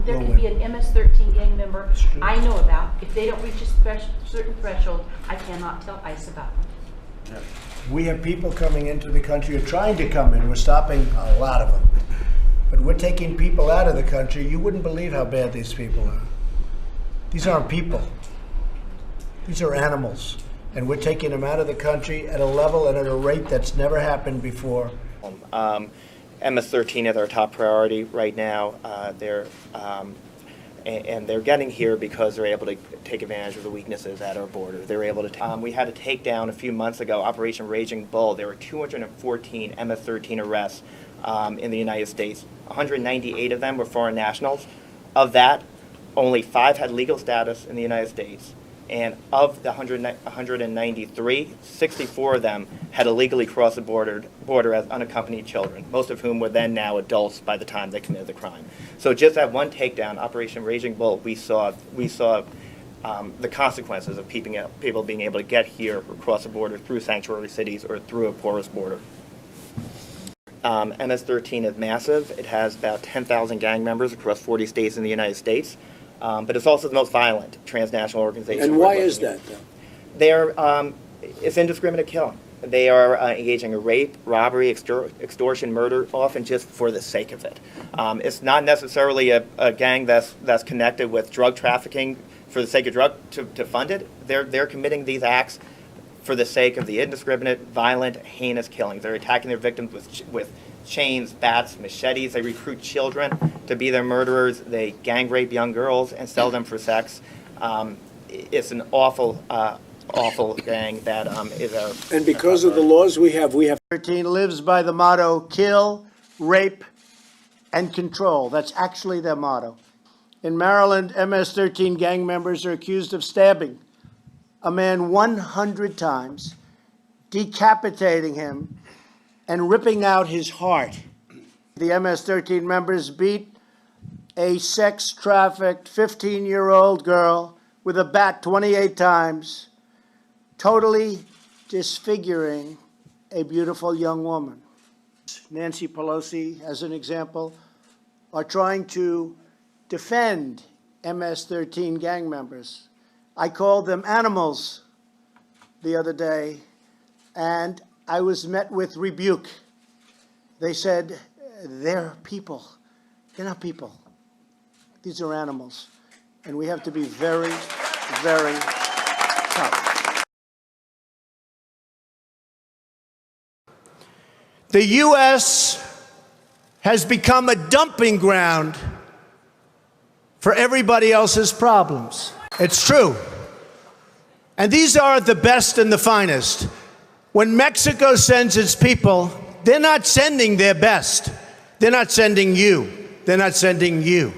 there can be an MS13 gang member I know about. If they don't reach a certain threshold, I cannot tell ICE about them. Yeah. We have people coming into the country or trying to come in. We're stopping a lot of them. But we're taking people out of the country. You wouldn't believe how bad these people are. These aren't people. These are animals. And we're taking them out of the country at a level and at a rate that's never happened before. MS13 is our top priority right now. And they're getting here because they're able to take advantage of the weaknesses at our border. They're able to. We had to take down a few months ago Operation Raging Bull. There were 214 MS13 arrests in the United States. 198 of them were foreign nationals. Of that, only 5 had legal status in the United States. And of the 193, 64 of them had illegally crossed the border as unaccompanied children, most of whom were then now adults by the time they committed the crime. So just that one takedown, Operation Raging Bull, we saw the consequences of people being able to get here or cross the border through sanctuary cities or through a porous border. MS13 is massive. It has about 10,000 gang members across 40 states in the United States. But it's also the most violent transnational organization. And why is that, though? It's indiscriminate killing. They are engaging in rape, robbery, extortion, murder, often just for the sake of it. It's not necessarily a gang that's connected with drug trafficking for the sake of to fund it. They're committing these acts for the sake of the indiscriminate, violent, heinous killings. They're attacking their victims with chains, bats, machetes. They recruit children to be their murderers. They gang rape young girls and sell them for sex. It's an awful gang that is a... And because of the laws we have... 13 lives by the motto, kill, rape, and control. That's actually their motto. In Maryland, MS-13 gang members are accused of stabbing a man 100 times, decapitating him, and ripping out his heart. The MS-13 members beat a sex-trafficked 15-year-old girl with a bat 28 times, totally disfiguring a beautiful young woman. Nancy Pelosi, as an example, are trying to defend MS-13 gang members. I called them animals the other day, and I was met with rebuke. They said, they're people. They're not people. These are animals. And we have to be very, very tough. The U.S. has become a dumping ground for everybody else's problems. It's true. And these are the best and the finest. When Mexico sends its people, they're not sending their best. They're not sending you. They're not sending you.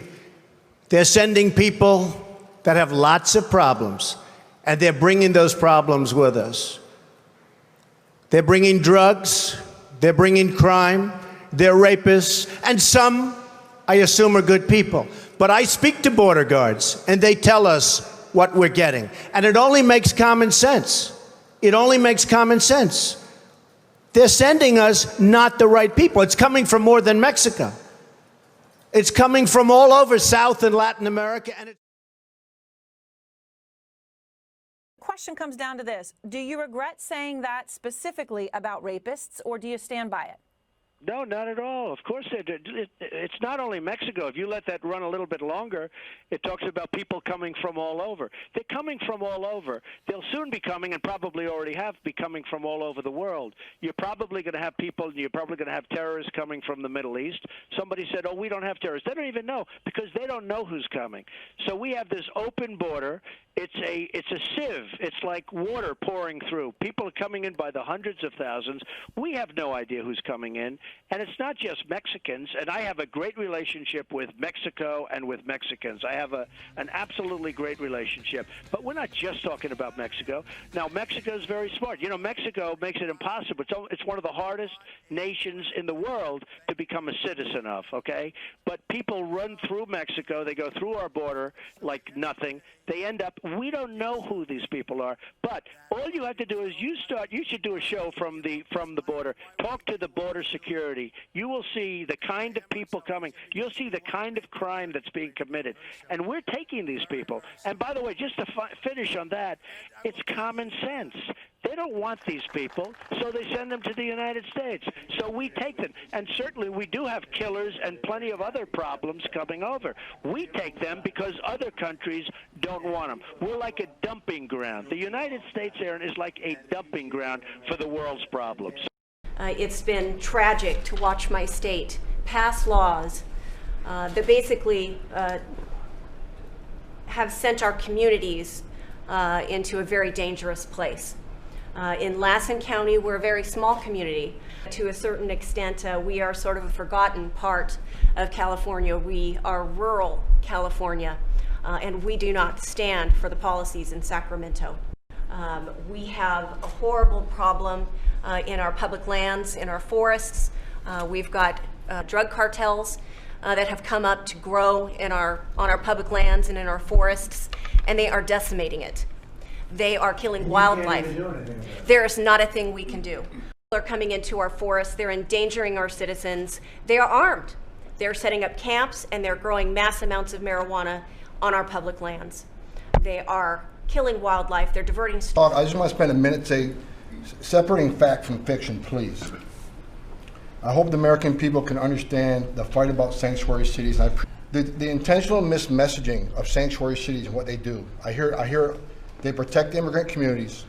They're sending people that have lots of problems, and they're bringing those problems with us. They're bringing drugs, they're bringing crime, they're rapists, and some, I assume, are good people. But I speak to border guards, and they tell us what we're getting. And it only makes common sense. It only makes common sense. They're sending us not the right people. It's coming from more than Mexico. It's coming from all over South and Latin America. And question comes down to this. Do you regret saying that specifically about rapists, or do you stand by it? No, not at all. Of course, it's not only Mexico. If you let that run a little bit longer, it talks about people coming from all over. They're coming from all over. They'll soon be coming, and probably already have, be coming from all over the world. You're probably going to have people, you're probably going to have terrorists coming from the Middle East. Somebody said, oh, we don't have terrorists. They don't even know, because they don't know who's coming. So we have this open border. It's a sieve. It's like water pouring through. People are coming in by the hundreds of thousands. We have no idea who's coming in. And it's not just Mexicans, and I have a great relationship with Mexico and with Mexicans. I have an absolutely great relationship. But we're not just talking about Mexico. Now, Mexico is very smart. You know, Mexico makes it impossible. It's one of the hardest nations in the world to become a citizen of, okay? But people run through Mexico. They go through our border like nothing. They end up, we don't know who these people are. But all you have to do is you should do a show from the border. Talk to the border security security, you will see the kind of people coming. You'll see the kind of crime that's being committed. And we're taking these people. And by the way, just to finish on that, it's common sense. They don't want these people, so they send them to the United States. So we take them. And certainly we do have killers and plenty of other problems coming over. We take them because other countries don't want them. We're like a dumping ground. The United States, Aaron, is like a dumping ground for the world's problems. It's been tragic to watch my state pass laws that basically have sent our communities into a very dangerous place. In Lassen County, we're a very small community. To a certain extent, we are sort of a forgotten part of California. We are rural California, and we do not stand for the policies in Sacramento. We have a horrible problem in our public lands, in our forests. We've got drug cartels that have come up to grow on our public lands and in our forests, and they are decimating it. They are killing wildlife. There is not a thing we can do. People are coming into our forests. They're endangering our citizens. They are armed. They're setting up camps, and they're growing mass amounts of marijuana on our public lands. They are killing wildlife. They're diverting. I just want to spend a minute separating fact from fiction, please. I hope the American people can understand the fight about sanctuary cities. The intentional mismessaging of sanctuary cities and what they do. I hear they protect immigrant communities,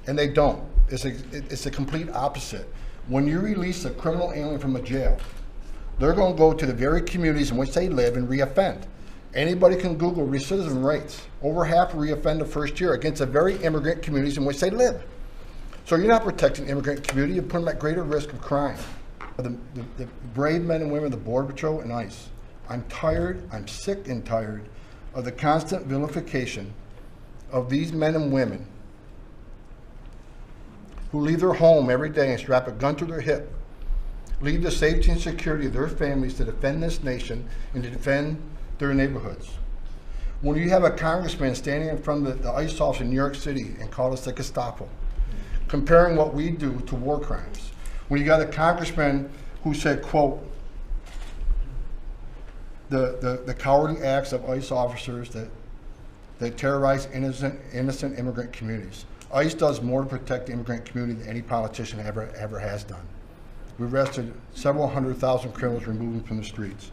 and they don't. It's a complete opposite. When you release a criminal alien from a jail, they're going to go to the very communities in which they live and reoffend. Anybody can Google recidivism rates. Over half reoffend the first year against the very immigrant communities in which they live. So you're not protecting the immigrant community, you're putting them at greater risk of crime. The brave men and women of the Border Patrol and ICE, I'm sick and tired of the constant vilification of these men and women who leave their home every day and strap a gun to their hip, leave the safety and security of their families to defend this nation and to defend their neighborhoods. When you have a congressman standing in front of the ICE office in New York City and call us the Gestapo, comparing what we do to war crimes, when you got a congressman who said, quote, the cowardly acts of ICE officers that terrorize innocent immigrant communities. ICE does more to protect the immigrant community than any politician ever has done. We arrested several 100,000 criminals, removed them from the streets.